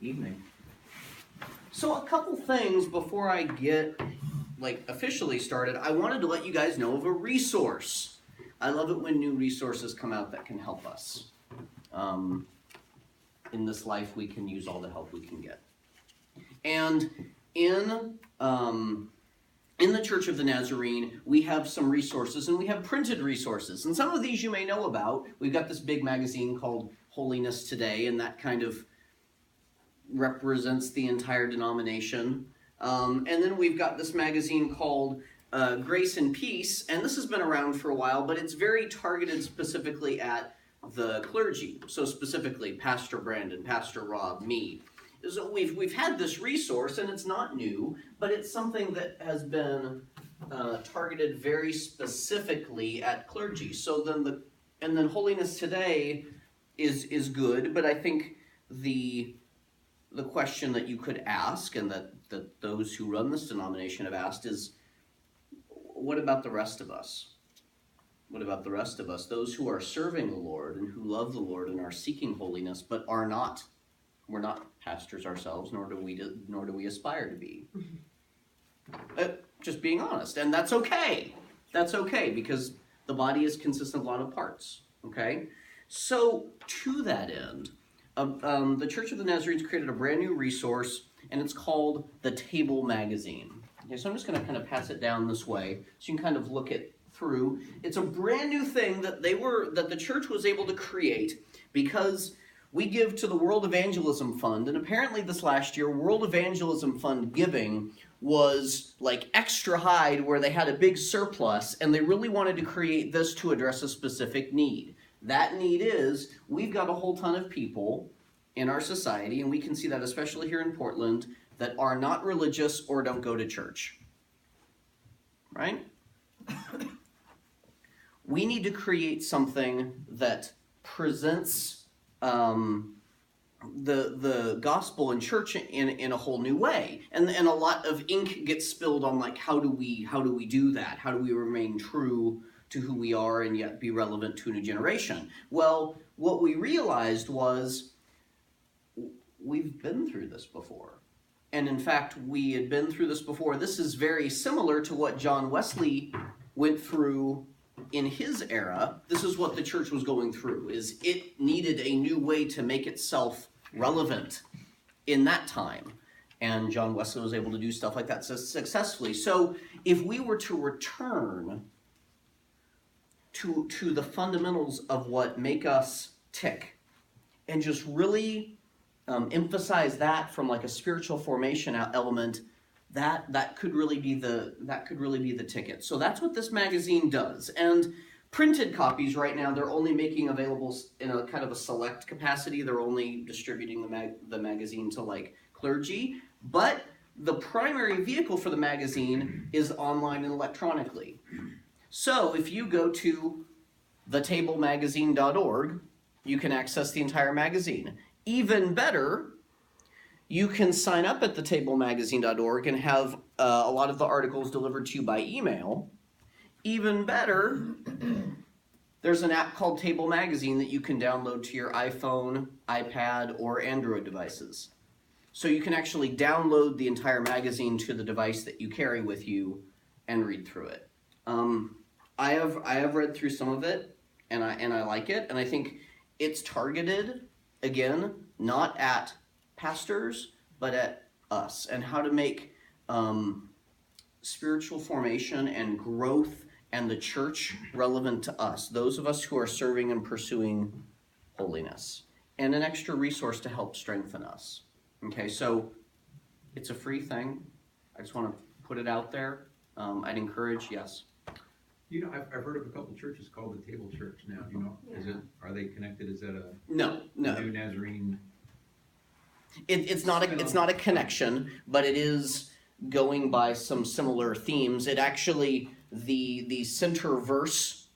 Evening. So a couple things before I get officially started. I wanted to let you guys know of a resource. I love it when new resources come out that can help us. In this life, we can use all the help we can get. And in the Church of the Nazarene, we have some resources, and we have printed resources. And some of these you may know about. We've got this big magazine called Holiness Today, and that kind of represents the entire denomination. And then we've got this magazine called Grace and Peace, and this has been around for a while, but it's very targeted specifically at the clergy. So specifically, Pastor Brandon, Pastor Rob, me. So we've had this resource, and it's not new, but it's something that has been targeted very specifically at clergy. So then Holiness Today is good, but I think the question that you could ask, and that those who run this denomination have asked, is, what about the rest of us? What about the rest of us? Those who are serving the Lord and who love the Lord and are seeking holiness, but we're not pastors ourselves, nor do we aspire to be. Just being honest, and that's okay. That's okay, because the body is consistent of a lot of parts. Okay, so to that end, the Church of the Nazarenes created a brand new resource, and it's called the Table Magazine. Okay, so I'm just going to kind of pass it down this way, so you can kind of look it through. It's a brand new thing that the church was able to create because we give to the World Evangelism Fund, and apparently this last year, World Evangelism Fund giving was extra high, where they had a big surplus, and they really wanted to create this to address a specific need. That need is, we've got a whole ton of people in our society, and we can see that especially here in Portland, that are not religious or don't go to church. Right? We need to create something that presents the gospel and church in a whole new way. And a lot of ink gets spilled on how do we do that? How do we remain true to who we are and yet be relevant to a new generation? Well, what we realized was we've been through this before. And in fact, we had been through this before. This is very similar to what John Wesley went through in his era. This is what the church was going through, is it needed a new way to make itself relevant in that time. And John Wesley was able to do stuff like that successfully. So if we were to return to the fundamentals of what make us tick, and just really emphasize that from a spiritual formation element, that could really be the ticket. So that's what this magazine does. And printed copies right now, they're only making available in a kind of a select capacity. They're only distributing the magazine to clergy. But the primary vehicle for the magazine is online and electronically. So if you go to thetablemagazine.org, you can access the entire magazine. Even better, you can sign up at thetablemagazine.org and have a lot of the articles delivered to you by email. Even better, there's an app called Table Magazine that you can download to your iPhone, iPad, or Android devices. So you can actually download the entire magazine to the device that you carry with you and read through it. I have read through some of it, and I like it, and I think it's targeted, again, not at pastors, but at us, and how to make spiritual formation and growth and the church relevant to us, those of us who are serving and pursuing holiness, and an extra resource to help strengthen us. Okay, so it's a free thing. I just want to put it out there. I'd encourage, yes. I've heard of a couple churches called the Table Church now. Yeah. Are they connected? Is that a no new Nazarene? It's not a connection, but it is going by some similar themes. It actually, the center verse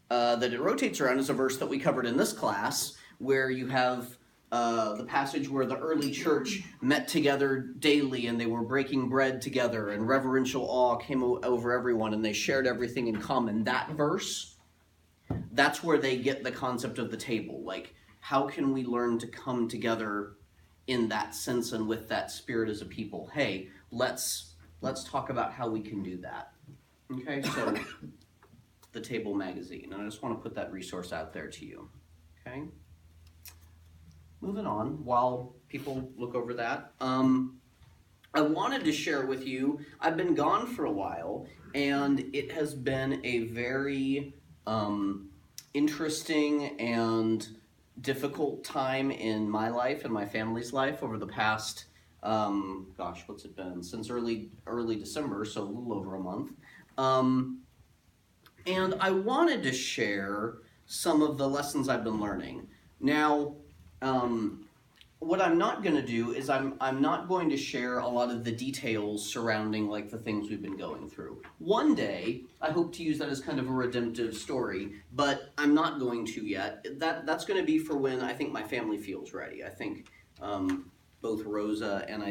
that it rotates around is a verse that we covered in this class, where you have the passage where the early church met together daily and they were breaking bread together and reverential awe came over everyone and they shared everything in common. That verse, that's where they get the concept of the table. How can we learn to come together in that sense and with that spirit as a people. Hey, let's talk about how we can do that. Okay, so the Table magazine, and I just want to put that resource out there to you. Okay, moving on while people look over that. I wanted to share with you, I've been gone for a while, and it has been a very interesting and difficult time in my life and my family's life over the past, what's it been? Since early December, so a little over a month. And I wanted to share some of the lessons I've been learning. Now, what I'm not going to do is I'm not going to share a lot of the details surrounding like the things we've been going through. One day, I hope to use that as kind of a redemptive story, but I'm not going to yet. That's going to be for when I think my family feels ready. I think both Rosa and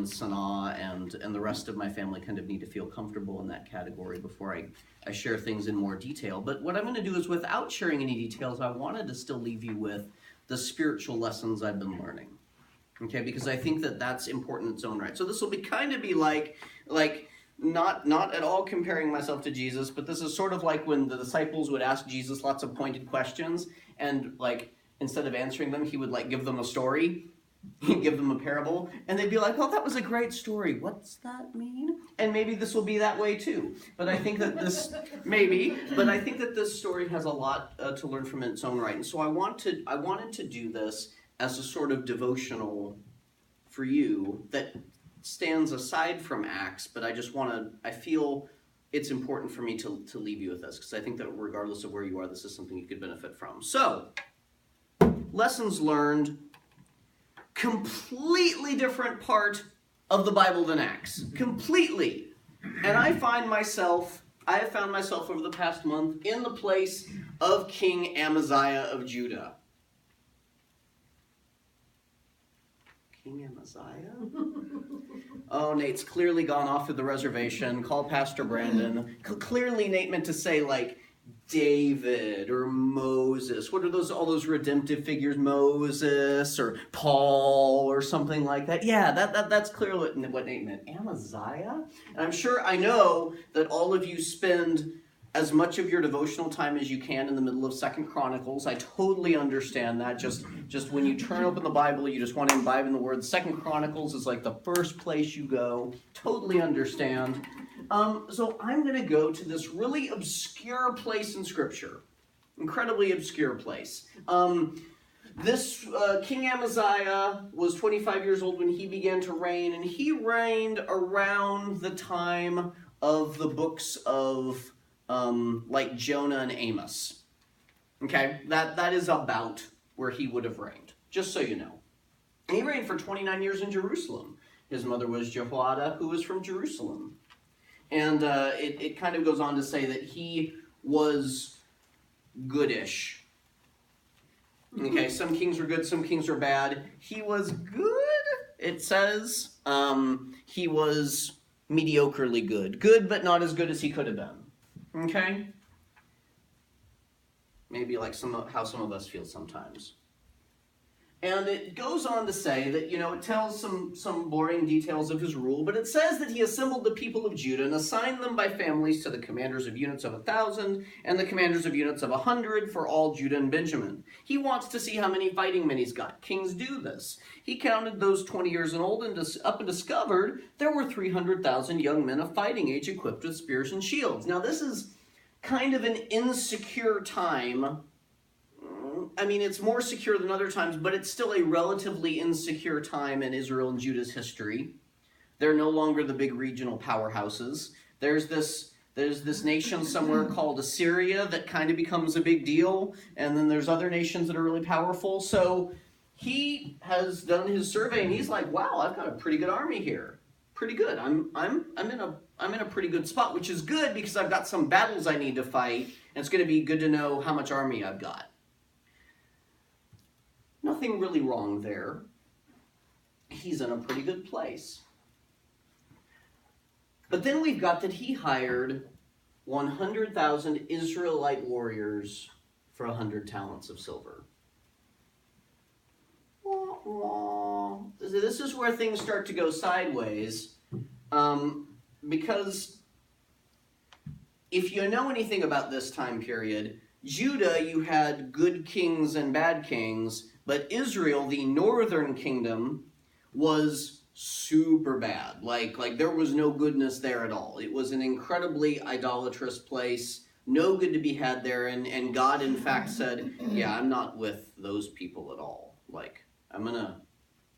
Sanaa and the rest of my family kind of need to feel comfortable in that category before I share things in more detail. But what I'm going to do is, without sharing any details, I wanted to still leave you with the spiritual lessons I've been learning. Okay, because I think that that's important in its own right. So this will be like not at all comparing myself to Jesus, but this is sort of like when the disciples would ask Jesus lots of pointed questions, and like instead of answering them, he would like give them a story. He'd give them a parable, and they'd be like, "Oh, that was a great story. What's that mean?" And maybe this will be that way too. But I think that this story has a lot to learn from its own right. And so I wanted to do this as a sort of devotional for you that stands aside from Acts, but I feel it's important for me to leave you with this, because I think that regardless of where you are, this is something you could benefit from. So, lessons learned, completely different part of the Bible than Acts. Completely. And I have found myself over the past month in the place of King Amaziah of Judah. King Amaziah? Oh, Nate's clearly gone off to the reservation. Call Pastor Brandon. Clearly Nate meant to say like David or Moses. What are all those redemptive figures? Moses or Paul or something like that. Yeah, that's clearly what Nate meant. Amaziah? And I know that all of you spend as much of your devotional time as you can in the middle of 2 Chronicles. I totally understand that. Just when you turn open the Bible, you just want to imbibe in the Word. 2 Chronicles is like the first place you go. Totally understand. So I'm going to go to this really obscure place in Scripture. Incredibly obscure place. This King Amaziah was 25 years old when he began to reign, and he reigned around the time of the books of like Jonah and Amos. Okay, that is about where he would have reigned, just so you know. And he reigned for 29 years in Jerusalem. His mother was Jehoiada, who was from Jerusalem. And it kind of goes on to say that he was goodish. Okay, some kings were good, some kings were bad. He was good, it says. He was mediocrely good. Good, but not as good as he could have been. Okay? Maybe like how some of us feel sometimes. And it goes on to say that, it tells some boring details of his rule, but it says that he assembled the people of Judah and assigned them by families to the commanders of units of 1,000 and the commanders of units of 100 for all Judah and Benjamin. He wants to see how many fighting men he's got. Kings do this. He counted those 20 years and old and discovered there were 300,000 young men of fighting age equipped with spears and shields. Now this is kind of an insecure time. I mean, it's more secure than other times, but it's still a relatively insecure time in Israel and Judah's history. They're no longer the big regional powerhouses. There's this nation somewhere called Assyria that kind of becomes a big deal, and then there's other nations that are really powerful. So he has done his survey, and he's like, "Wow, I've got a pretty good army here. Pretty good. I'm in a pretty good spot, which is good because I've got some battles I need to fight, and it's going to be good to know how much army I've got." Nothing really wrong there. He's in a pretty good place. But then we've got that he hired 100,000 Israelite warriors for 100 talents of silver. this is where things start to go sideways, because if you know anything about this time period, Judah, you had good kings and bad kings, but Israel, the northern kingdom, was super bad. Like there was no goodness there at all. It was an incredibly idolatrous place, no good to be had there, and God in fact said, yeah, I'm not with those people at all. Like, I'm gonna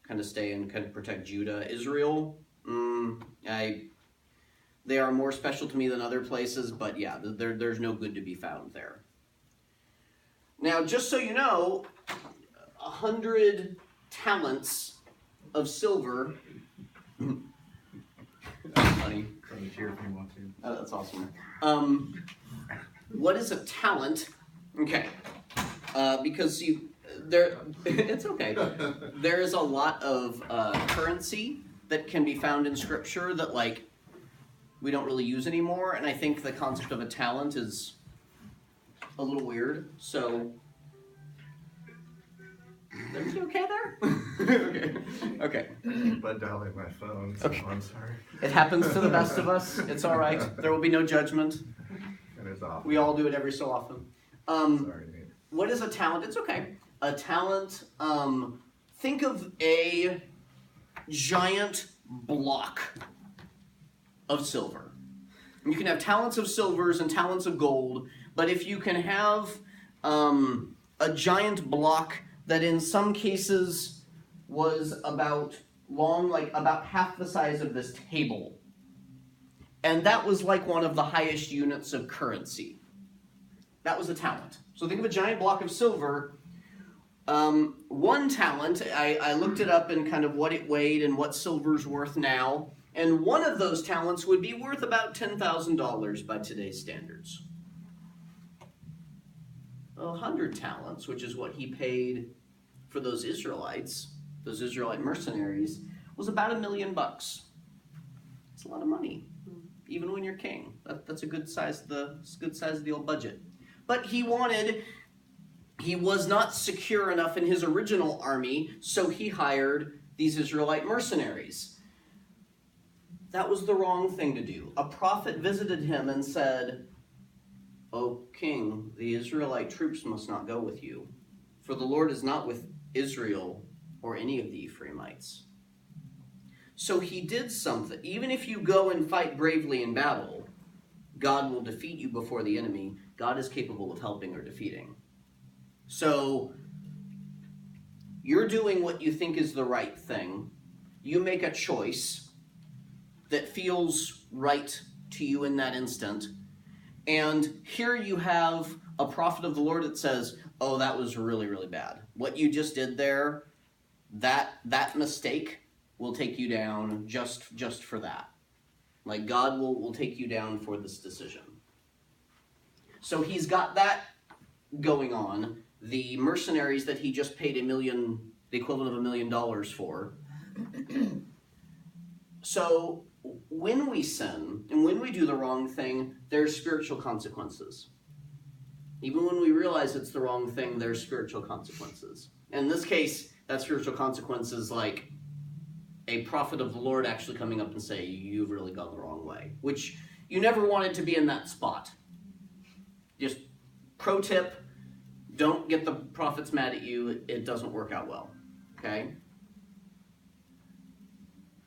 kind of stay and kind of protect Judah. Israel, they are more special to me than other places, but yeah, there's no good to be found there. Now, just so you know, 100 talents of silver. That's funny. From the chair if you want to. Oh, that's awesome. What is a talent? Okay, because it's okay. There is a lot of currency that can be found in Scripture that we don't really use anymore, and I think the concept of a talent is a little weird. So, everything okay there? Okay. But dialing my phone, so Okay. I'm sorry. It happens to the best of us. It's all right. There will be no judgment. It is off. We all do it every so often. Sorry, Nate. What is a talent? It's okay. A talent, think of a giant block of silver. You can have talents of silvers and talents of gold, but if you can have a giant block that in some cases was about half the size of this table, and that was like one of the highest units of currency. That was a talent. So think of a giant block of silver. One talent, I looked it up and kind of what it weighed and what silver's worth now, and one of those talents would be worth about $10,000 by today's standards. 100 talents, which is what he paid for those Israelites, those Israelite mercenaries, was about $1 million. It's a lot of money, even when you're king. That's a good size of the old budget. But he was not secure enough in his original army, so he hired these Israelite mercenaries. That was the wrong thing to do. A prophet visited him and said, "O king, the Israelite troops must not go with you, for the Lord is not with Israel or any of the Ephraimites." So he did something. Even if you go and fight bravely in battle, God will defeat you before the enemy. God is capable of helping or defeating. So you're doing what you think is the right thing. You make a choice that feels right to you in that instant. And here you have a prophet of the Lord that says, "Oh, that was really, really bad. What you just did there, that mistake will take you down just for that. Like God will take you down for this decision." So he's got that going on. The mercenaries that he just paid the equivalent of $1 million for. So when we sin and when we do the wrong thing, there's spiritual consequences. Even when we realize it's the wrong thing, there's spiritual consequences. In this case, that spiritual consequence is like a prophet of the Lord actually coming up and saying, "You've really gone the wrong way," which you never wanted to be in that spot. Just pro tip, don't get the prophets mad at you. It doesn't work out well, okay?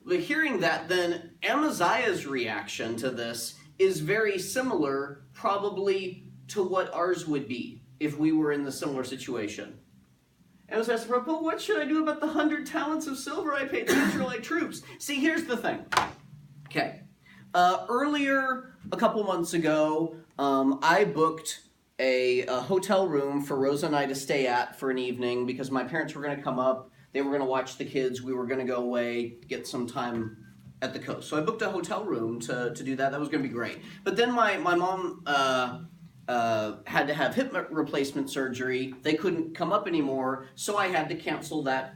But hearing that, then Amaziah's reaction to this is very similar, probably, to what ours would be if we were in the similar situation. Amaziah said, "But what should I do about the 100 talents of silver I paid the Israelite troops?" See, here's the thing. Okay. Earlier, a couple months ago, I booked a hotel room for Rosa and I to stay at for an evening because my parents were going to come up. They were going to watch the kids. We were going to go away, get some time at the coast. So I booked a hotel room to do that. That was going to be great. But then my mom had to have hip replacement surgery. They couldn't come up anymore, so I had to cancel that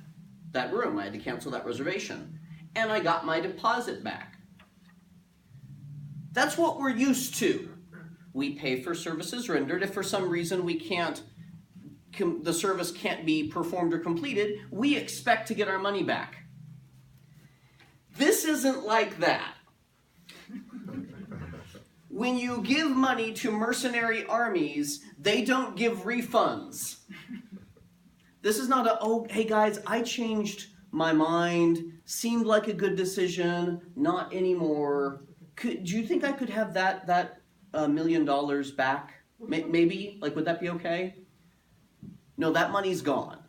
room. I had to cancel that reservation. And I got my deposit back. That's what we're used to. We pay for services rendered. If for some reason the service can't be performed or completed, we expect to get our money back. This isn't like that. When you give money to mercenary armies, they don't give refunds. This is not oh, hey guys, I changed my mind, seemed like a good decision, not anymore. Do you think I could have that $1 million back? Maybe? Like, would that be okay? No, that money's gone.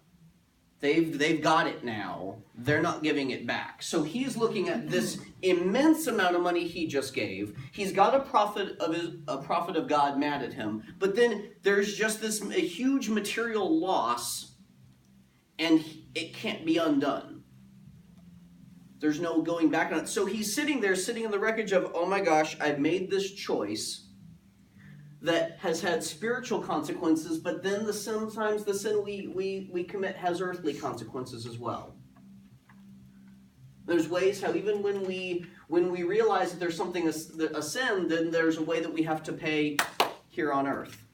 They've got it now. They're not giving it back. So he's looking at this immense amount of money he just gave. He's got a prophet of God mad at him. But then there's just a huge material loss, and it can't be undone. There's no going back on it. So he's sitting there, sitting in the wreckage of, oh my gosh, I've made this choice that has had spiritual consequences, but then sometimes the sin we commit has earthly consequences as well. There's ways how even when we realize that there's something, a sin, then there's a way that we have to pay here on earth.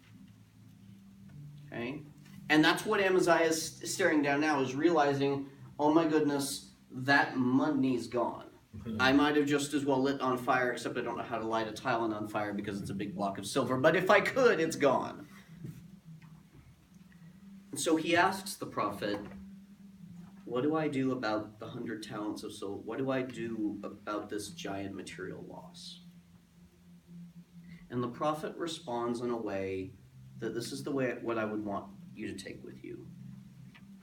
Okay? And that's what Amaziah is staring down now, is realizing, oh my goodness, that money's gone. I might have just as well lit on fire, except I don't know how to light a tile on fire because it's a big block of silver. But if I could, it's gone. And so he asks the prophet, what do I do about the 100 talents of silver? What do I do about this giant material loss? And the prophet responds in a way that this is the way what I would want you to take with you.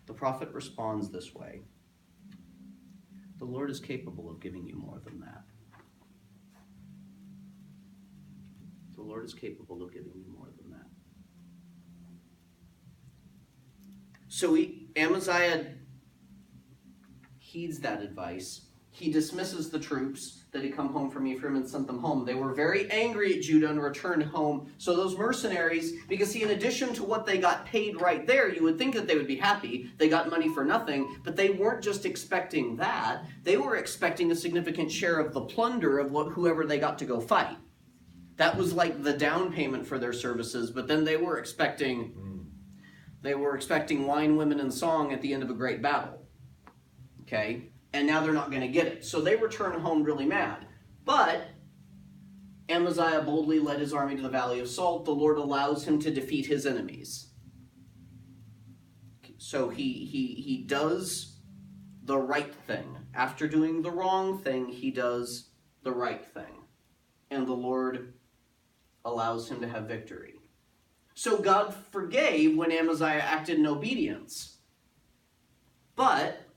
The prophet responds this way. The Lord is capable of giving you more than that. The Lord is capable of giving you more than that. So Amaziah heeds that advice. He dismisses the troops that had come home from Ephraim and sent them home. They were very angry at Judah and returned home. So those mercenaries, because in addition to what they got paid right there, you would think that they would be happy. They got money for nothing, but they weren't just expecting that. They were expecting a significant share of the plunder of whoever they got to go fight. That was like the down payment for their services, but then they were expecting wine, women, and song at the end of a great battle. Okay? And now they're not going to get it. So they return home really mad. But Amaziah boldly led his army to the Valley of Salt. The Lord allows him to defeat his enemies. So he does the right thing. After doing the wrong thing, he does the right thing. And the Lord allows him to have victory. So God forgave when Amaziah acted in obedience. But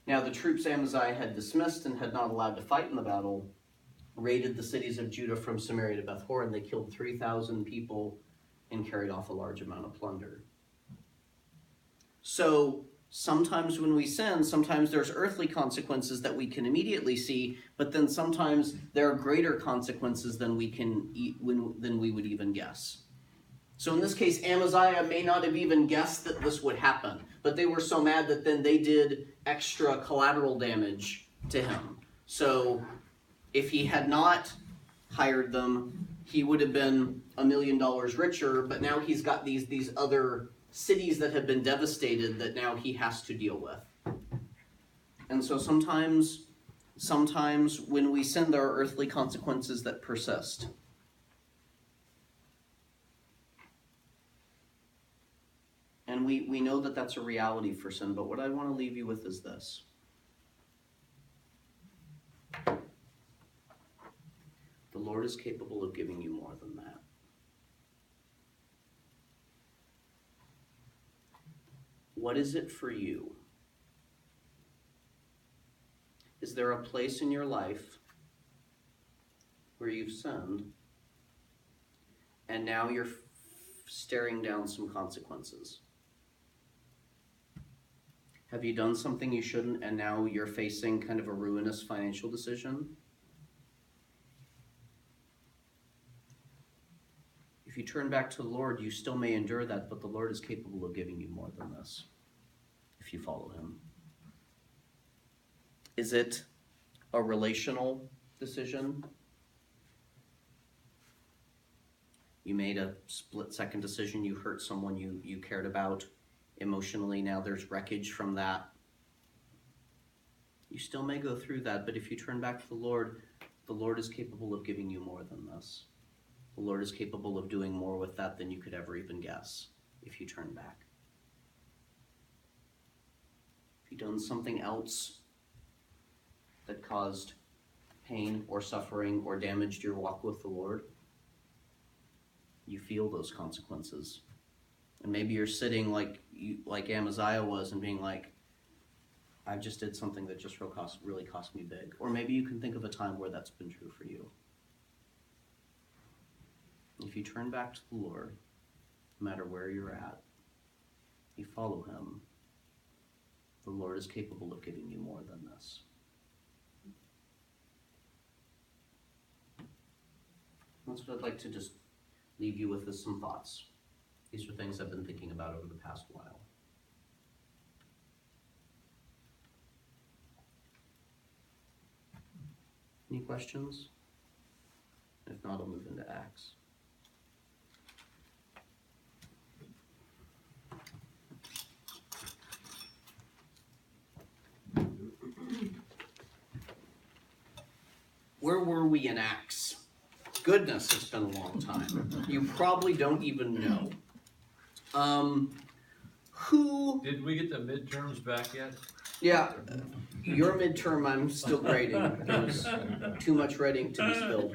now the troops Amaziah had dismissed and had not allowed to fight in the battle raided the cities of Judah from Samaria to Beth-horon. They killed 3,000 people and carried off a large amount of plunder. So sometimes when we sin, sometimes there's earthly consequences that we can immediately see, but then sometimes there are greater consequences than we would even guess. So in this case, Amaziah may not have even guessed that this would happen, but they were so mad that then they did extra collateral damage to him. So if he had not hired them, he would have been $1 million richer, but now he's got these other cities that have been devastated that now he has to deal with. And so sometimes when we sin, there are earthly consequences that persist. And we know that that's a reality for sin, but what I want to leave you with is this. The Lord is capable of giving you more than that. What is it for you? Is there a place in your life where you've sinned and now you're staring down some consequences? Have you done something you shouldn't and now you're facing kind of a ruinous financial decision? If you turn back to the Lord, you still may endure that, but the Lord is capable of giving you more than this if you follow him. Is it a relational decision? You made a split-second decision. You hurt someone you cared about emotionally. Now there's wreckage from that. You still may go through that, but if you turn back to the Lord is capable of giving you more than this. The Lord is capable of doing more with that than you could ever even guess if you turn back. If you've done something else that caused pain or suffering or damaged your walk with the Lord, you feel those consequences. And maybe you're sitting like Amaziah was and being like, I just did something that just really cost me big. Or maybe you can think of a time where that's been true for you. If you turn back to the Lord, no matter where you're at, you follow him, the Lord is capable of giving you more than this. That's what I'd like to just leave you with, is some thoughts. These are things I've been thinking about over the past while. Any questions? If not, I'll move into Acts. Where were we in Acts? Goodness, it's been a long time. You probably don't even know. Who... Did we get the midterms back yet? Yeah, your midterm I'm still grading. There's too much writing to be spilled.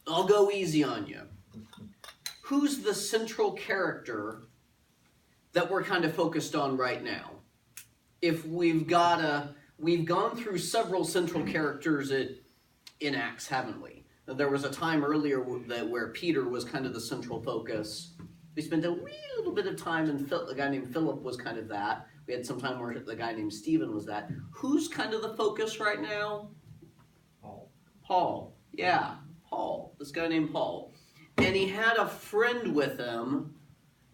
I'll go easy on you. Who's the central character that we're kind of focused on right now? If we've gone through several central characters in Acts, haven't we? There was a time earlier where Peter was kind of the central focus. We spent a wee little bit of time, and a guy named Philip was kind of that. We had some time where the guy named Stephen was that. Who's kind of the focus right now? Paul. Yeah, Paul. This guy named Paul. And he had a friend with him.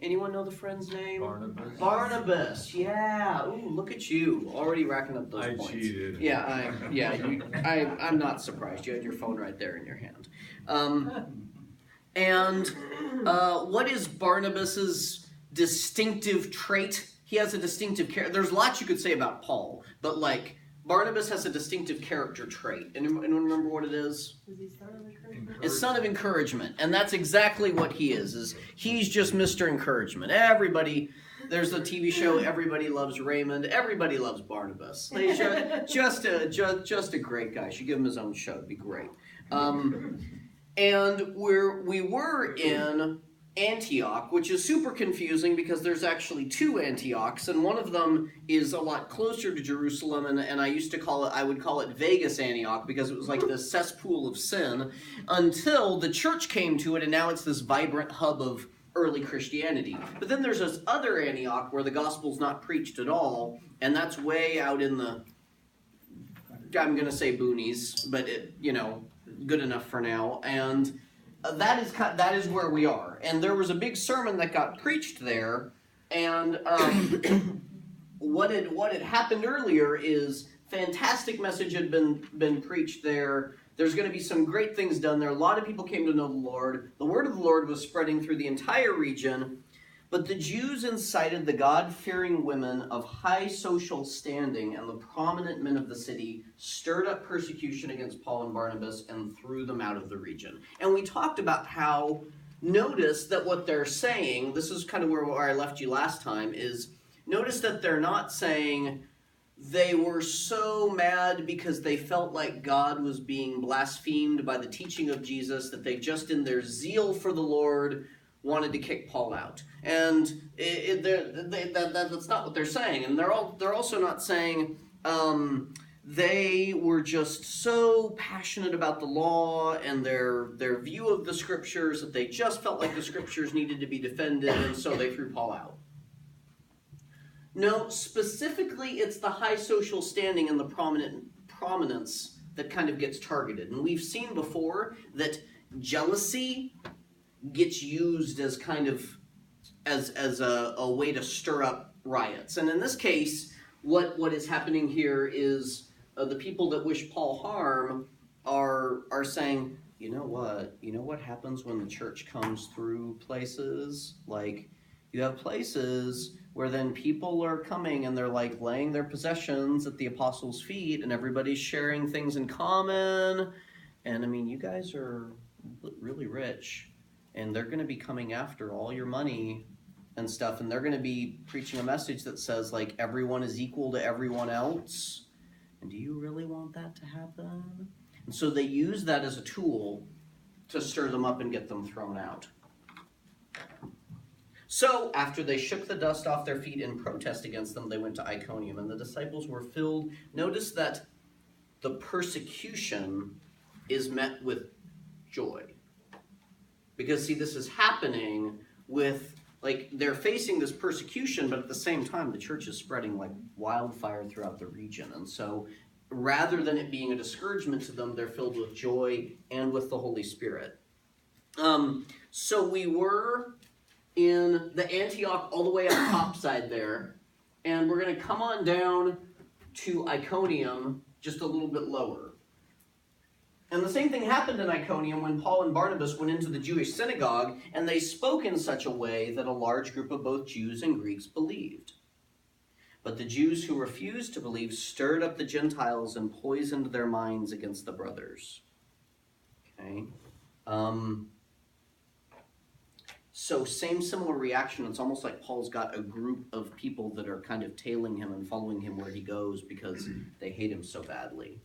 Anyone know the friend's name? Barnabas. Barnabas, yeah. Ooh, look at you, already racking up those points. I cheated. Yeah, I'm not surprised. You had your phone right there in your hand. What is Barnabas's distinctive trait? He has a distinctive character. There's lots you could say about Paul, but like Barnabas has a distinctive character trait. Anyone remember what it is? Was he son of encouragement? It's son of encouragement, and that's exactly what he is he's just Mr. Encouragement. Everybody, there's a TV show, Everybody Loves Raymond. Everybody loves Barnabas. He's just a great guy. Should give him his own show. It'd be great. And we were in Antioch, which is super confusing because there's actually two Antiochs, and one of them is a lot closer to Jerusalem, and I would call it Vegas Antioch because it was like this cesspool of sin until the church came to it, and now it's this vibrant hub of early Christianity. But then there's this other Antioch where the gospel's not preached at all, and that's way out in the, I'm going to say boonies, but good enough for now, and that is where we are. And there was a big sermon that got preached there, and what had happened earlier is fantastic message had been preached there. There's going to be some great things done there. A lot of people came to know the Lord. The word of the Lord was spreading through the entire region, but the Jews incited the God-fearing women of high social standing and the prominent men of the city stirred up persecution against Paul and Barnabas and threw them out of the region. And we talked about how, notice that what they're saying, this is kind of where I left you last time, is notice that they're not saying they were so mad because they felt like God was being blasphemed by the teaching of Jesus that they just, in their zeal for the Lord, wanted to kick Paul out. And that's not what they're saying. And they're also not saying they were just so passionate about the law and their view of the scriptures that they just felt like the scriptures needed to be defended, and so they threw Paul out. No, specifically it's the high social standing and the prominence that kind of gets targeted. And we've seen before that jealousy gets used as kind of as a way to stir up riots. And in this case, what is happening here is the people that wish Paul harm are saying, you know what happens when the church comes through places? Like, You have places where then people are coming and they're like laying their possessions at the apostles' feet and everybody's sharing things in common. And I mean, you guys are really rich and they're going to be coming after all your money and stuff, and they're going to be preaching a message that says like everyone is equal to everyone else. And do you really want that to happen? And so they use that as a tool to stir them up and get them thrown out. So after they shook the dust off their feet in protest against them, they went to Iconium, and the disciples were filled. Notice that the persecution is met with joy. Because see, this is happening with, like, they're facing this persecution, but at the same time, the church is spreading like wildfire throughout the region. And so rather than it being a discouragement to them, they're filled with joy and with the Holy Spirit. So we were in the Antioch all the way up top side there, and we're going to come on down to Iconium just a little bit lower. And the same thing happened in Iconium when Paul and Barnabas went into the Jewish synagogue, and they spoke in such a way that a large group of both Jews and Greeks believed. But the Jews who refused to believe stirred up the Gentiles and poisoned their minds against the brothers. Okay? So similar reaction. It's almost like Paul's got a group of people that are kind of tailing him and following him where he goes because they hate him so badly.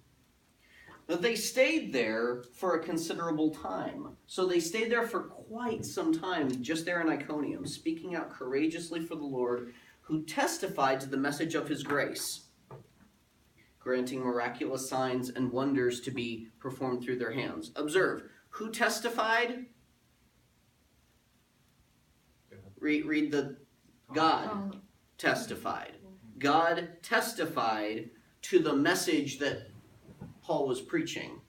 But they stayed there for a considerable time. So they stayed there for quite some time, just there in Iconium, speaking out courageously for the Lord, who testified to the message of his grace, granting miraculous signs and wonders to be performed through their hands. Observe, who testified? Read the God testified. God testified to the message that Paul was preaching.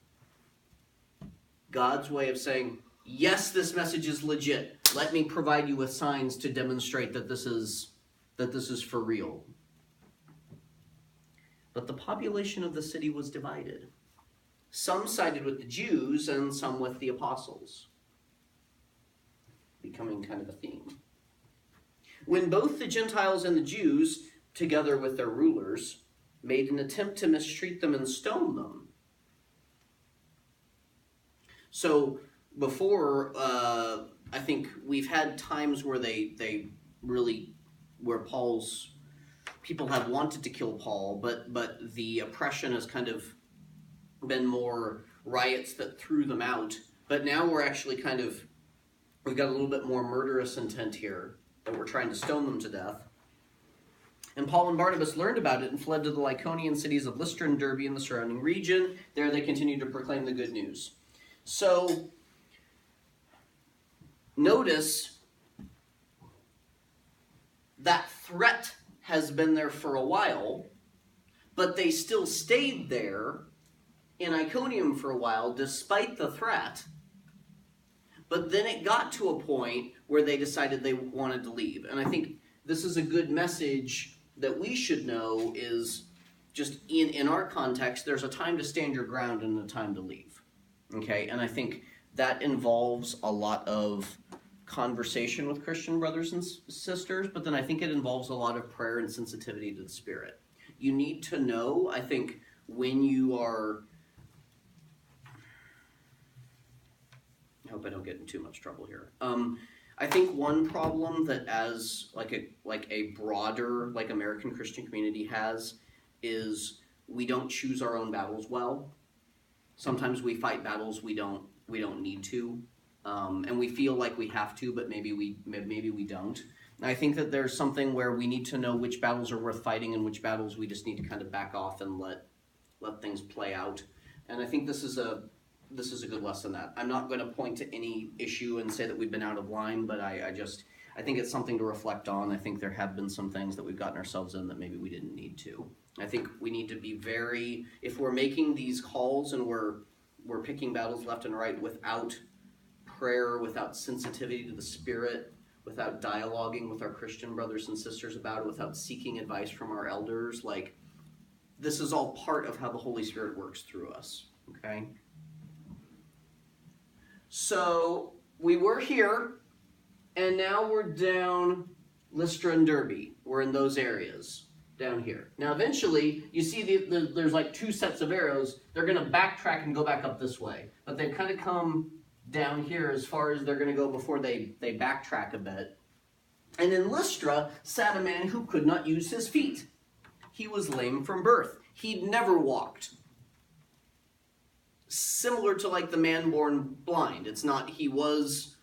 God's way of saying, yes, this message is legit. Let me provide you with signs to demonstrate that this is for real. But the population of the city was divided. Some sided with the Jews and some with the apostles, becoming kind of a theme. When both the Gentiles and the Jews, together with their rulers, made an attempt to mistreat them and stone them. So before, I think we've had times where they really, where Paul's people have wanted to kill Paul, but the oppression has kind of been more riots that threw them out. But now we're actually we've got a little bit more murderous intent here, that we're trying to stone them to death. And Paul and Barnabas learned about it and fled to the Lycaonian cities of Lystra and Derbe and the surrounding region. There they continued to proclaim the good news. So, notice that threat has been there for a while, but they still stayed there in Iconium for a while despite the threat. But then it got to a point where they decided they wanted to leave. And I think this is a good message that we should know is just in our context, there's a time to stand your ground and a time to leave. Okay? And I think that involves a lot of conversation with Christian brothers and sisters, but then I think it involves a lot of prayer and sensitivity to the Spirit. You need to know, I think, when you are... I hope I don't get in too much trouble here. I think one problem that as like a broader American Christian community has is we don't choose our own battles well. Sometimes we fight battles we don't need to, and we feel like we have to, but maybe we don't. And I think that there's something where we need to know which battles are worth fighting and which battles we just need to kind of back off and let things play out. And I think this is a good lesson that I'm not going to point to any issue and say that we've been out of line, but I think it's something to reflect on. I think there have been some things that we've gotten ourselves in that maybe we didn't need to. I think we need to be if we're making these calls and we're picking battles left and right without prayer, without sensitivity to the Spirit, without dialoguing with our Christian brothers and sisters about it, without seeking advice from our elders, this is all part of how the Holy Spirit works through us, okay? So we were here, and now we're down Lystra and Derbe were in those areas down here. Now eventually, you see there's like two sets of arrows. They're going to backtrack and go back up this way. But they've kind of come down here as far as they're going to go before they backtrack a bit. And in Lystra sat a man who could not use his feet. He was lame from birth. He'd never walked. Similar to like the man born blind. It's not he was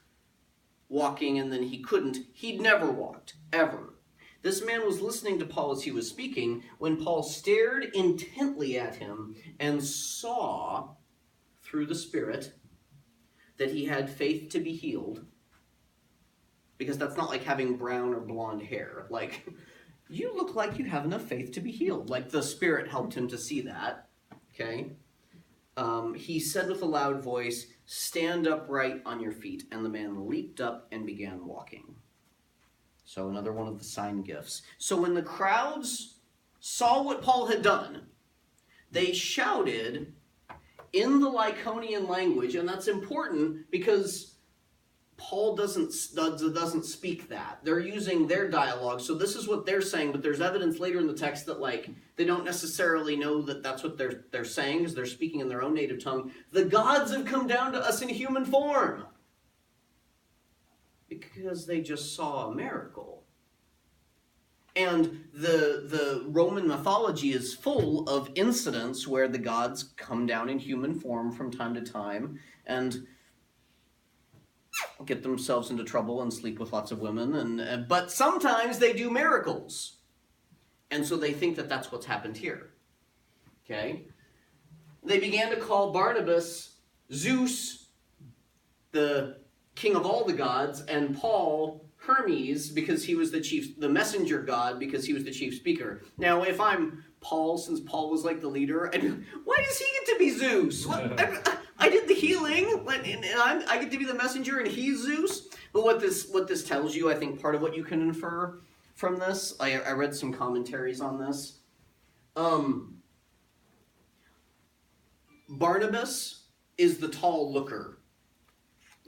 walking and then he couldn't. He'd never walked, ever. This man was listening to Paul as he was speaking when Paul stared intently at him and saw through the Spirit that he had faith to be healed. Because that's not like having brown or blonde hair. Like, you look like you have enough faith to be healed. Like the Spirit helped him to see that. Okay? He said with a loud voice, "Stand upright on your feet." And the man leaped up and began walking. So another one of the sign gifts. So when the crowds saw what Paul had done, they shouted in the Lycaonian language, and that's important because Paul doesn't speak that. They're using their dialogue, so this is what they're saying, but there's evidence later in the text that like they don't necessarily know that that's what they're saying because they're speaking in their own native tongue. The gods have come down to us in human form because they just saw a miracle. And the Roman mythology is full of incidents where the gods come down in human form from time to time and get themselves into trouble and sleep with lots of women, but sometimes they do miracles. And so they think that that's what's happened here. Okay? They began to call Barnabas Zeus, the king of all the gods, and Paul Hermes, because he was the messenger god, because he was the chief speaker. Now, if I'm Paul, since Paul was like the leader, why does he get to be Zeus? I did the healing, and I get to be the messenger, and he's Zeus. But what this tells you, I think part of what you can infer from this, I read some commentaries on this. Barnabas is the tall looker.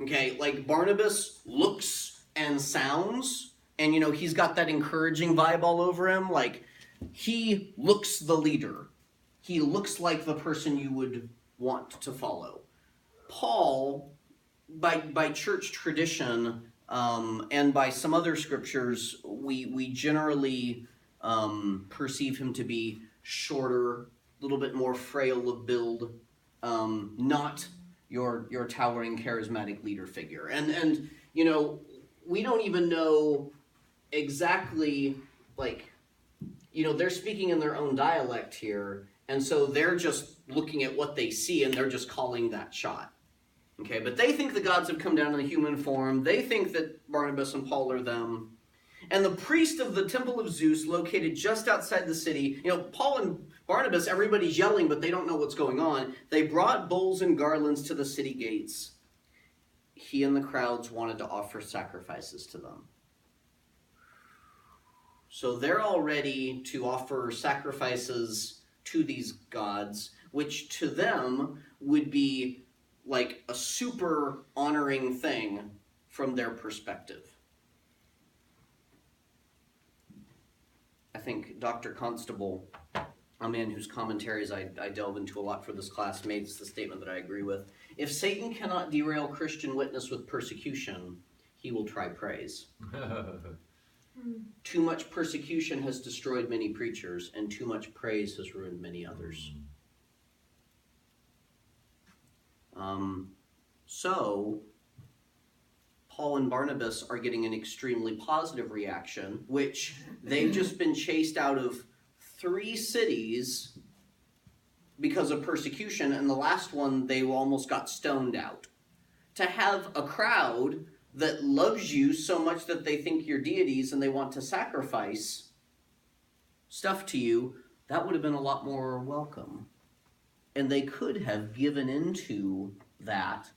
Okay, like Barnabas looks and sounds, and he's got that encouraging vibe all over him. Like, he looks the leader. He looks like the person you would want to follow. Paul, by church tradition and by some other scriptures, we generally perceive him to be shorter, a little bit more frail of build, not your towering charismatic leader figure. And we don't even know exactly, like, they're speaking in their own dialect here, and so they're just looking at what they see and they're just calling that shot. Okay, but they think the gods have come down in a human form. They think that Barnabas and Paul are them. And the priest of the temple of Zeus, located just outside the city, Paul and Barnabas, everybody's yelling, but they don't know what's going on. They brought bulls and garlands to the city gates. He and the crowds wanted to offer sacrifices to them. So they're all ready to offer sacrifices to these gods, which to them would be like a super honoring thing from their perspective. I think Dr. Constable, a man whose commentaries I delve into a lot for this class, made the statement that I agree with. If Satan cannot derail Christian witness with persecution, he will try praise. Too much persecution has destroyed many preachers, and too much praise has ruined many others. So, Paul and Barnabas are getting an extremely positive reaction, which they've just been chased out of 3 cities because of persecution, and the last one they almost got stoned out. To have a crowd that loves you so much that they think you're deities and they want to sacrifice stuff to you, that would have been a lot more welcome. And they could have given into that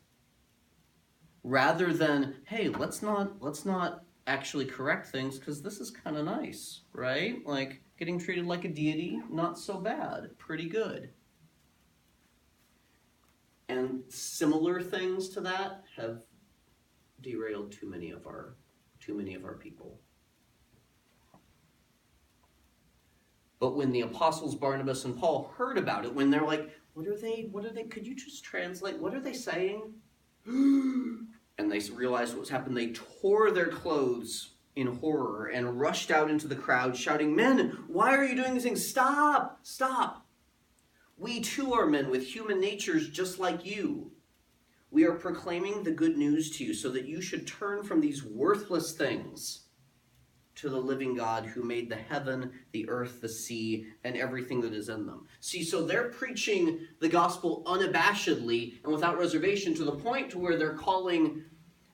rather than, hey, let's not actually correct things because this is kind of nice, right? Like, getting treated like a deity, not so bad, pretty good. And similar things to that have derailed too many of our people. But when the apostles Barnabas and Paul heard about it, when they're like, what are they, could you just translate, what are they saying? And they realized what was happening. They tore their clothes in horror and rushed out into the crowd shouting, "Men, why are you doing these things? Stop! Stop! We too are men with human natures just like you. We are proclaiming the good news to you so that you should turn from these worthless things to the living God who made the heaven, the earth, the sea, and everything that is in them." See, so they're preaching the gospel unabashedly and without reservation to the point to where they're calling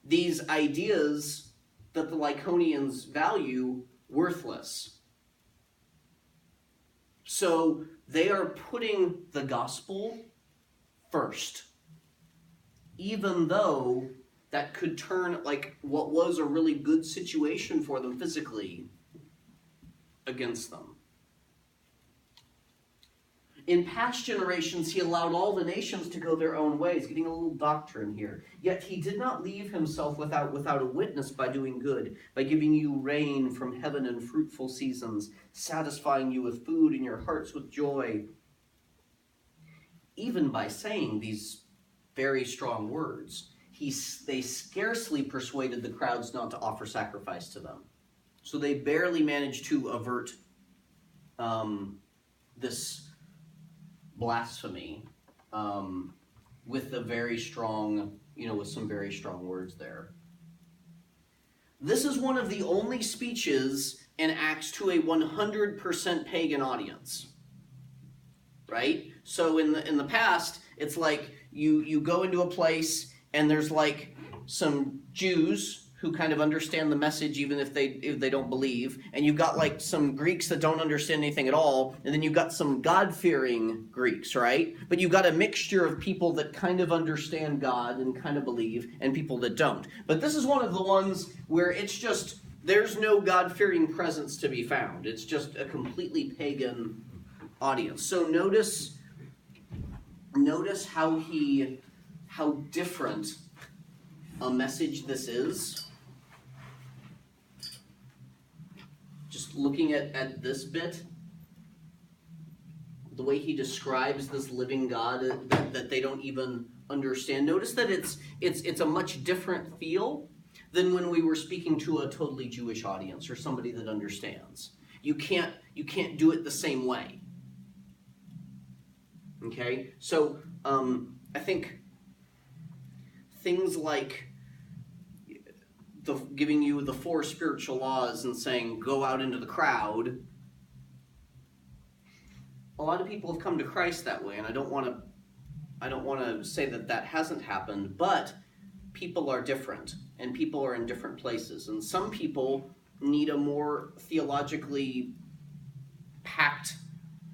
these ideas that the Lycaonians value worthless. So they are putting the gospel first, even though that could turn like what was a really good situation for them physically against them. In past generations, he allowed all the nations to go their own ways, getting a little doctrine here. Yet he did not leave himself without a witness by doing good, by giving you rain from heaven and fruitful seasons, satisfying you with food and your hearts with joy. Even by saying these very strong words, they scarcely persuaded the crowds not to offer sacrifice to them. So they barely managed to avert this blasphemy with the very strong, with some very strong words there. This is one of the only speeches in Acts to a 100% pagan audience, right? So in the past, it's like you go into a place and there's like some Jews who kind of understand the message even if they don't believe, and you've got like some Greeks that don't understand anything at all, and then you've got some God-fearing Greeks, right? But you've got a mixture of people that kind of understand God and kind of believe, and people that don't. But this is one of the ones where it's just, there's no God-fearing presence to be found. It's just a completely pagan audience. So notice how different a message this is. Just looking at this bit, the way he describes this living God that they don't even understand. Notice that it's a much different feel than when we were speaking to a totally Jewish audience or somebody that understands. You can't do it the same way. Okay, so I think things like giving you the 4 spiritual laws and saying go out into the crowd, a lot of people have come to Christ that way, and I don't want to say that hasn't happened, but people are different and people are in different places, and some people need a more theologically packed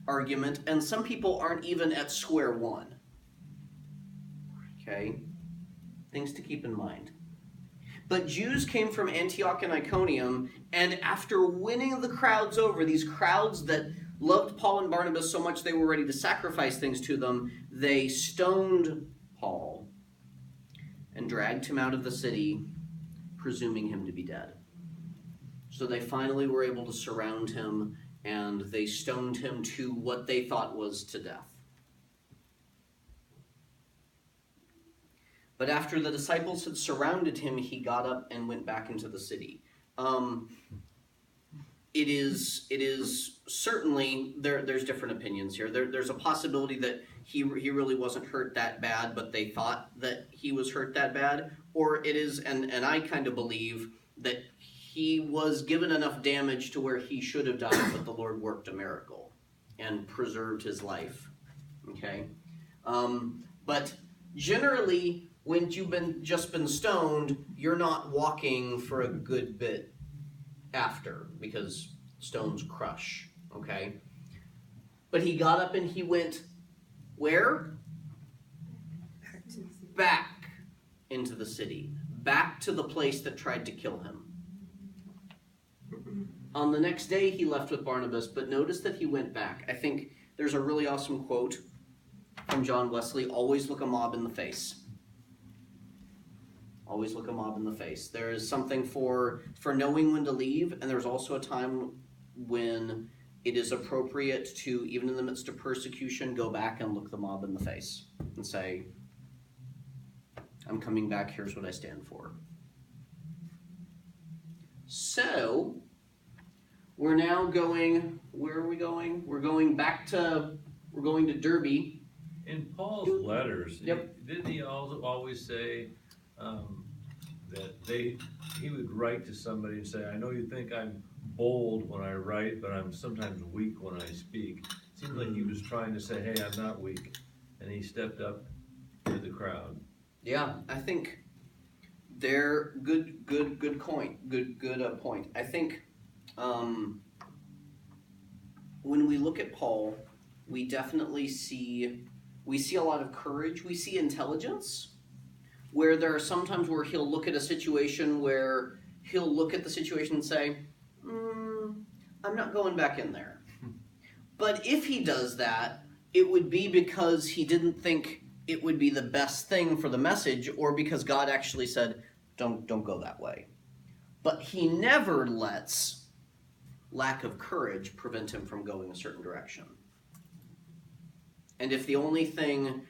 argument, and some people aren't even at square one. Okay, things to keep in mind. But Jews came from Antioch and Iconium, and after winning the crowds over, these crowds that loved Paul and Barnabas so much they were ready to sacrifice things to them, they stoned Paul and dragged him out of the city, presuming him to be dead. So they finally were able to surround him, and they stoned him to what they thought was to death. But after the disciples had surrounded him, he got up and went back into the city. It is certainly, there's different opinions here. There's a possibility that he really wasn't hurt that bad, but they thought that he was hurt that bad. Or it is, and I kind of believe that he was given enough damage to where he should have died, but the Lord worked a miracle and preserved his life. Okay? But generally, when you've just been stoned, you're not walking for a good bit after, because stones crush, okay? But he got up and he went, where? Back into the city. Back to the place that tried to kill him. On the next day, he left with Barnabas, but notice that he went back. I think there's a really awesome quote from John Wesley: always look a mob in the face. Always look a mob in the face. There is something for knowing when to leave, and there's also a time when it is appropriate to, even in the midst of persecution, go back and look the mob in the face and say, I'm coming back, here's what I stand for. So, we're now going, where are we going? We're going to Derby. In Paul's letters, Yep. didn't he always say that he would write to somebody and say, I know you think I'm bold when I write, but I'm sometimes weak when I speak. It seems like he was trying to say, hey, I'm not weak. And he stepped up to the crowd. Yeah, I think they're good point. Good point. I think when we look at Paul, we definitely see a lot of courage. We see intelligence, where there are some times where he'll look at a situation where he'll look at the situation and say, I'm not going back in there. But if he does that, it would be because he didn't think it would be the best thing for the message, or because God actually said, don't go that way. But he never lets lack of courage prevent him from going a certain direction. And if the only thing,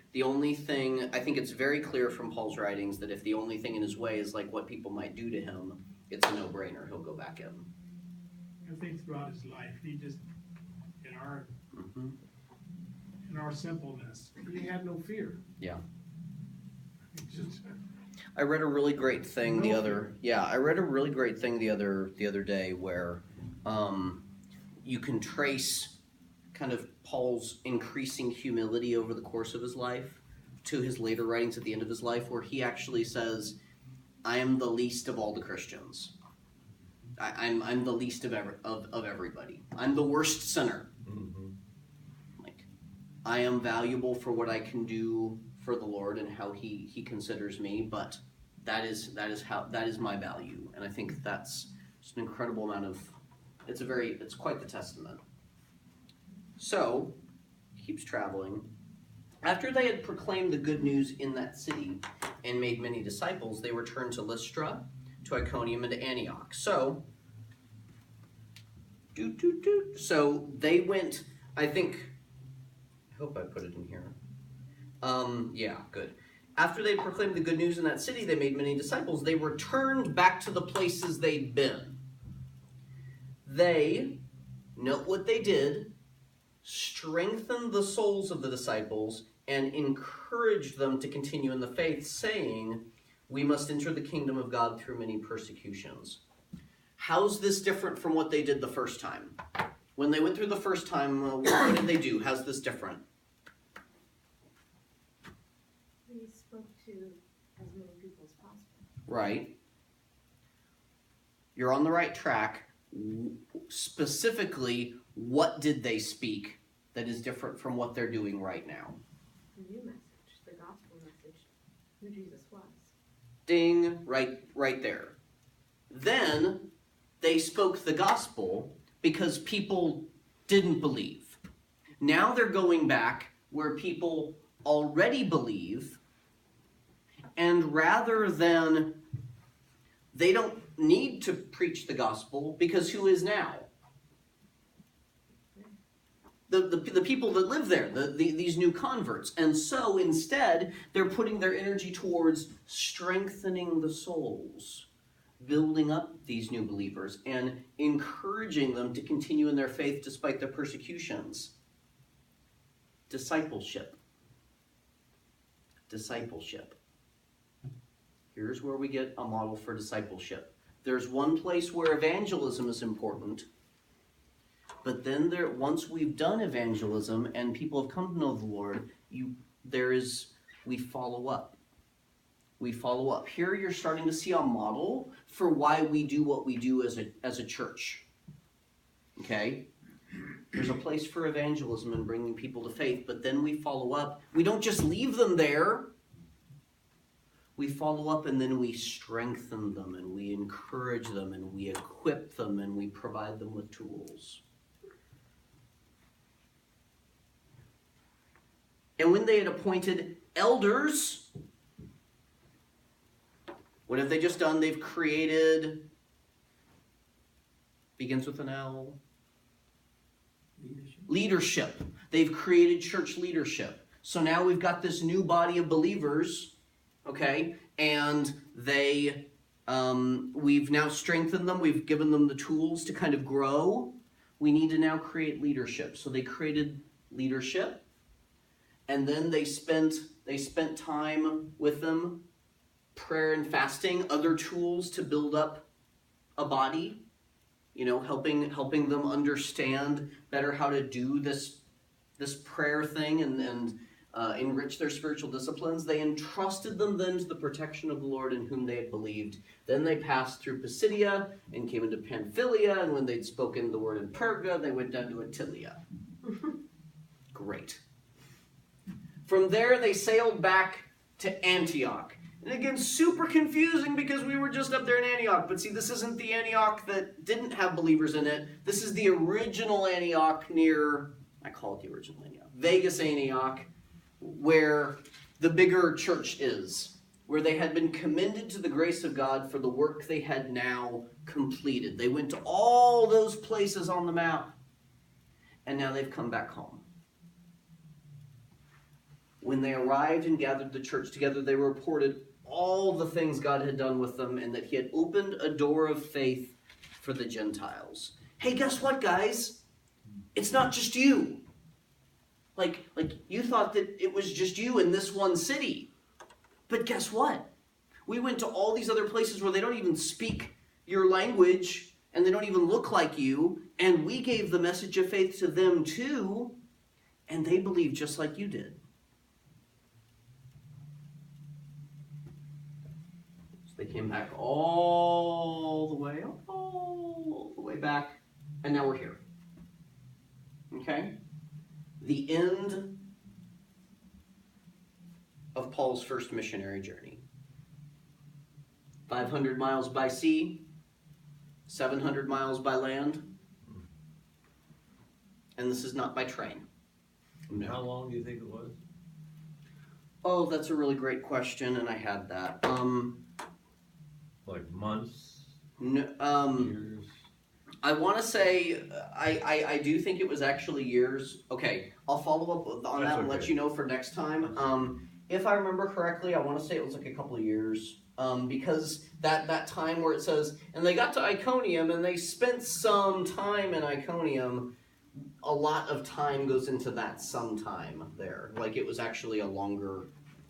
I think it's very clear from Paul's writings that if the only thing in his way is like what people might do to him, it's a no-brainer. He'll go back in. I think throughout his life, he just, in our simpleness, he had no fear. Yeah. He just, I read a really great thing the other day where you can trace kind of Paul's increasing humility over the course of his life to his later writings at the end of his life, where he actually says, I am the least of all the Christians. I'm the least of everybody. I'm the worst sinner. Like, I am valuable for what I can do for the Lord and how he considers me, but that is my value. And I think that's just an incredible amount of, it's quite the testament. So, he keeps traveling. After they had proclaimed the good news in that city and made many disciples, they returned to Lystra, to Iconium, and to Antioch. So they went, I hope I put it in here. Yeah, good. After they proclaimed the good news in that city, they made many disciples. They returned back to the places they'd been. They, note what they did, strengthened the souls of the disciples and encouraged them to continue in the faith, saying, we must enter the kingdom of God through many persecutions. How's this different from what they did the first time? When they went through the first time, what did they do? How's this different? They spoke to as many people as possible. Right. You're on the right track. Specifically, what did they speak that is different from what they're doing right now? The new message, the gospel message, who Jesus was. Ding, right there. Then they spoke the gospel because people didn't believe. Now they're going back where people already believe, and rather than, they don't need to preach the gospel because who is now? The people that live there, these new converts. And so instead, they're putting their energy towards strengthening the souls, building up these new believers, and encouraging them to continue in their faith despite the persecutions. Discipleship. Here's where we get a model for discipleship. There's one place where evangelism is important, but then once we've done evangelism and people have come to know the Lord, we follow up. Here you're starting to see a model for why we do what we do as a church. Okay? There's a place for evangelism and bringing people to faith, but then we follow up. We don't just leave them there. We follow up and then we strengthen them and we encourage them and we equip them and we provide them with tools. And when they had appointed elders, what have they just done? They've created, begins with an L, Leadership. They've created church leadership. So now we've got this new body of believers, okay, and we've now strengthened them. We've given them the tools to kind of grow. We need to now create leadership. So they created leadership, and then they spent time with them, prayer and fasting, other tools to build up a body, helping them understand better how to do this prayer thing and enrich their spiritual disciplines. They entrusted them then to the protection of the Lord in whom they had believed. Then they passed through Pisidia and came into Pamphylia, and when they'd spoken the word in Perga, they went down to Attalia. Great. From there, they sailed back to Antioch. And again, super confusing because we were just up there in Antioch. But see, this isn't the Antioch that didn't have believers in it. This is the original Antioch near, I call it the original Antioch, Vegas, Antioch, where the bigger church is, where they had been commended to the grace of God for the work they had now completed. They went to all those places on the map, and now they've come back home. When they arrived and gathered the church together, they reported all the things God had done with them and that he had opened a door of faith for the Gentiles. Hey, guess what, guys? It's not just you. Like you thought that it was just you in this one city. But guess what? We went to all these other places where they don't even speak your language and they don't even look like you, and we gave the message of faith to them too, and they believed just like you did. They came back all the way back, and now we're here. Okay? The end of Paul's first missionary journey. 500 miles by sea, 700 miles by land, and this is not by train. No. How long do you think it was? Oh, that's a really great question, and I had that. Like months? No, Years? I want to say, I do think it was actually years. Okay, I'll follow up on that and let you know for next time. If I remember correctly, I want to say it was like a couple of years. Because that time where it says, and they got to Iconium and they spent some time in Iconium, a lot of time goes into that sometime there. Like it was actually a longer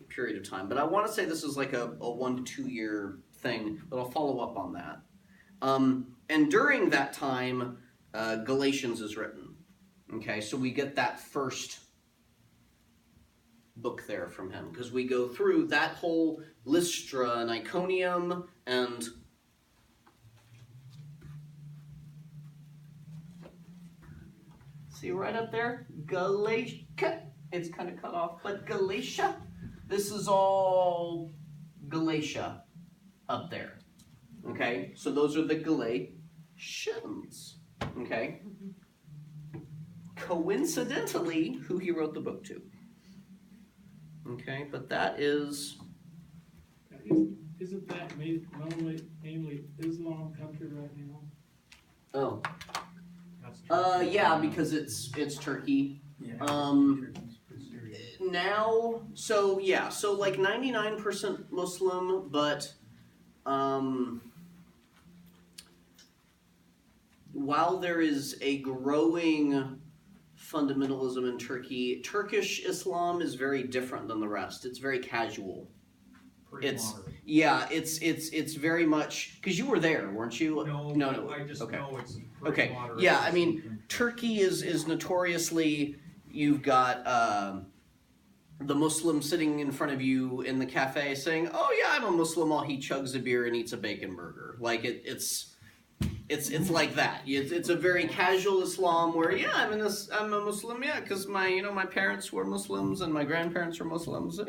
period of time. But I want to say this is like a 1 to 2 year thing, but I'll follow up on that. And during that time, Galatians is written. Okay, so we get that first book there from him, because we go through that whole Lystra and Iconium and see right up there, Galatia. It's kind of cut off, but Galatia. This is all Galatia up there. Okay, so those are the Galatians. Okay, coincidentally, who he wrote the book to. Okay, but that is. Isn't that mainly Islam country right now? Oh. Yeah, because it's Turkey. Now, so like 99% Muslim, but while there is a growing fundamentalism in Turkey, Turkish Islam is very different than the rest. It's very casual. It's very much, because you were there, weren't you? No. I just know it's okay. moderate. Yeah, I mean, Turkey is notoriously, you've got the Muslim sitting in front of you in the cafe saying, "Oh yeah, I'm a Muslim," while he chugs a beer and eats a bacon burger. Like it's like that. It's a very casual Islam where I'm a Muslim, because my parents were Muslims and my grandparents were Muslims.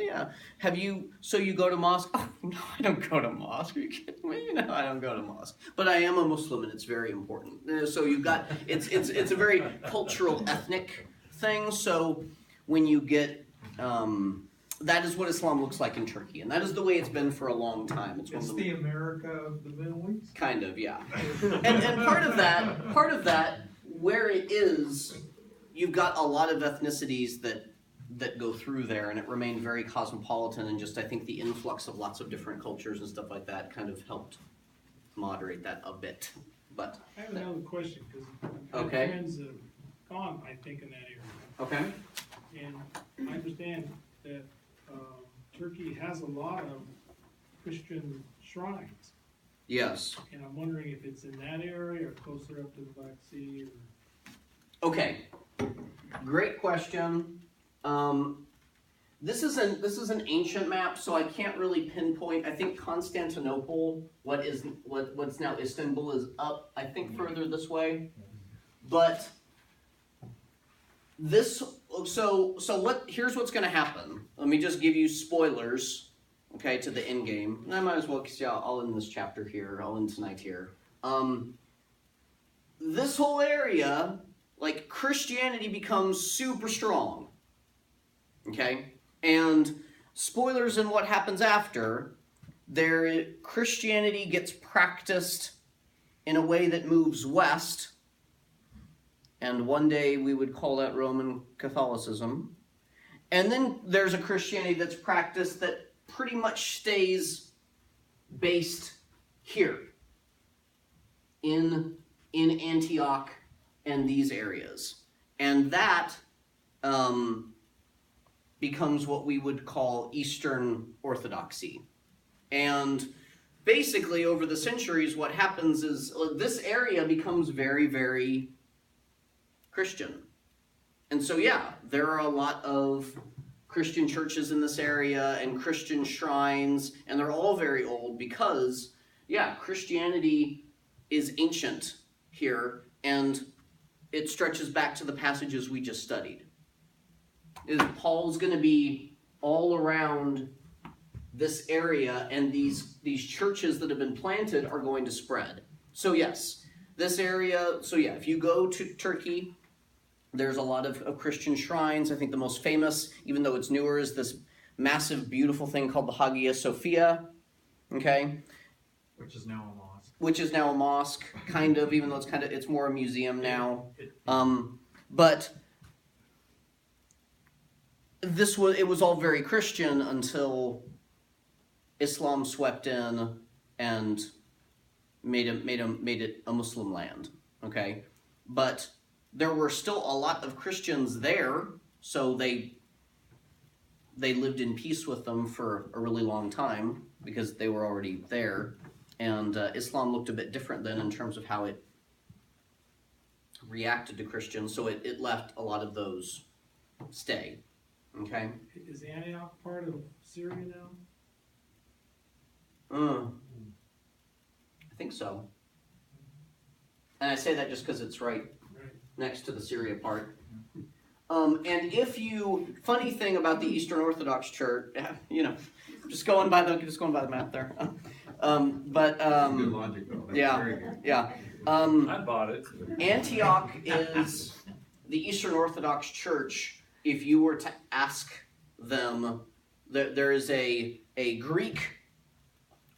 So you go to mosque? Oh no, I don't go to mosque. Are you kidding me? No, I don't go to mosque. But I am a Muslim and it's very important. So you've got it's a very cultural, ethnic thing. So when you get that is what Islam looks like in Turkey, and that is the way it's been for a long time. It's the America of the Middle East. Kind of, yeah. And part of that, where it is, you've got a lot of ethnicities that go through there, and it remained very cosmopolitan, and just I think the influx of lots of different cultures and stuff like that kind of helped moderate that a bit. But I have another question, because I've Okay. had friends that have gone, I think, in that area. okay, And I understand that Turkey has a lot of Christian shrines. yes, And I'm wondering if it's in that area or closer up to the Black Sea or... okay, great question. This is an ancient map, so I can't really pinpoint. I think Constantinople, what's now Istanbul, is up, I think, further this way. But this, here's what's going to happen. Let me just give you spoilers, okay, to the end game. And I might as well, because I'll end this chapter here. I'll end tonight here. This whole area, like, Christianity becomes super strong, okay? And spoilers in what happens after, Christianity gets practiced in a way that moves west, and one day we would call that Roman Catholicism. And then there's a Christianity that's practiced that pretty much stays based here in Antioch and these areas. And that becomes what we would call Eastern Orthodoxy. And basically, over the centuries, what happens is this area becomes very, very Christian. And so, yeah, there are a lot of Christian churches in this area and Christian shrines, and they're all very old because, yeah, Christianity is ancient here, and it stretches back to the passages we just studied. Paul's going to be all around this area, and these churches that have been planted are going to spread. So yes, this area, so yeah, if you go to Turkey, there's a lot of Christian shrines. I think the most famous, even though it's newer, is this massive, beautiful thing called the Hagia Sophia, okay? Which is now a mosque. Which is now a mosque, kind of, even though it's more a museum now. But it was all very Christian until Islam swept in and made it a Muslim land, okay? But there were still a lot of Christians there, so they lived in peace with them for a really long time because they were already there. And Islam looked a bit different then in terms of how it reacted to Christians, so it left a lot of those stay, okay? Is Antioch part of Syria now? I think so. And I say that just because it's right next to the Syria part. And funny thing about the Eastern Orthodox Church, just going by the map there. Good logic, though. That's Yeah, very good. yeah. I bought it. Antioch is the Eastern Orthodox Church. If you were to ask them, there is a Greek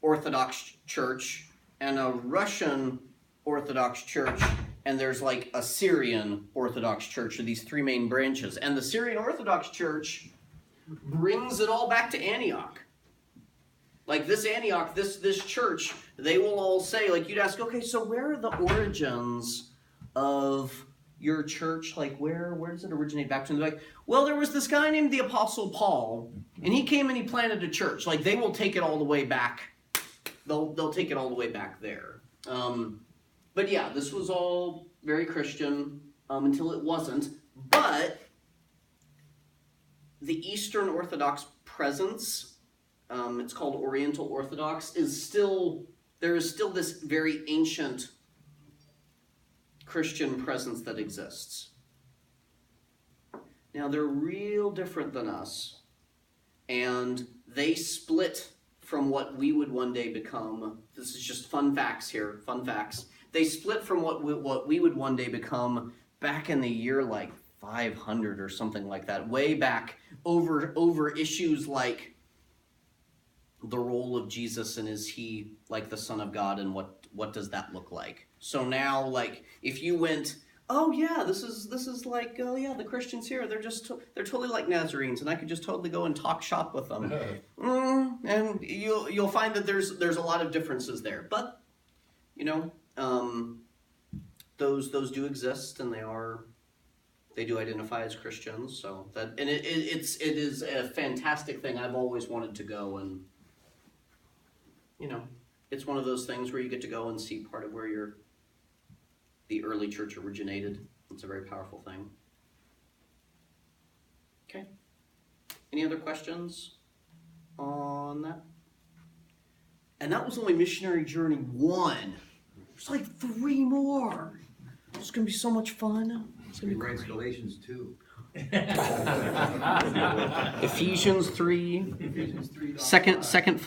Orthodox Church and a Russian Orthodox Church, and there's like a Syrian Orthodox Church, or these three main branches. And the Syrian Orthodox Church brings it all back to Antioch. Like this Antioch, this church, they will all say, like you'd ask, okay, so where are the origins of your church? Like where does it originate back to? And they're like, well, there was this guy named the Apostle Paul, and he came and he planted a church. Like they will take it all the way back. They'll take it all the way back there. But yeah, this was all very Christian until it wasn't. But the Eastern Orthodox presence, it's called Oriental Orthodox, there is still this very ancient Christian presence that exists. Now, they're real different than us, and they split from what we would one day become. This is just fun facts here, fun facts. They split from what we would one day become back in the year like 500 or something like that, way back over issues like the role of Jesus and is he like the Son of God and what does that look like? So now, like, if you went oh yeah, this is like, oh yeah, the Christians here, they're totally like Nazarenes, and I could just totally go and talk shop with them. And you'll find that there's a lot of differences there, but you know, those do exist, and they do identify as Christians. So that, and it is a fantastic thing. I've always wanted to go, and you know, it's one of those things where you get to go and see part of where the early church originated. It's a very powerful thing. Okay. Any other questions on that? And that was only Missionary Journey 1. There's like 3 more. It's going to be so much fun. It's going to be Writes great. Galatians 2. Ephesians 3. Ephesians 3. Second Philippians.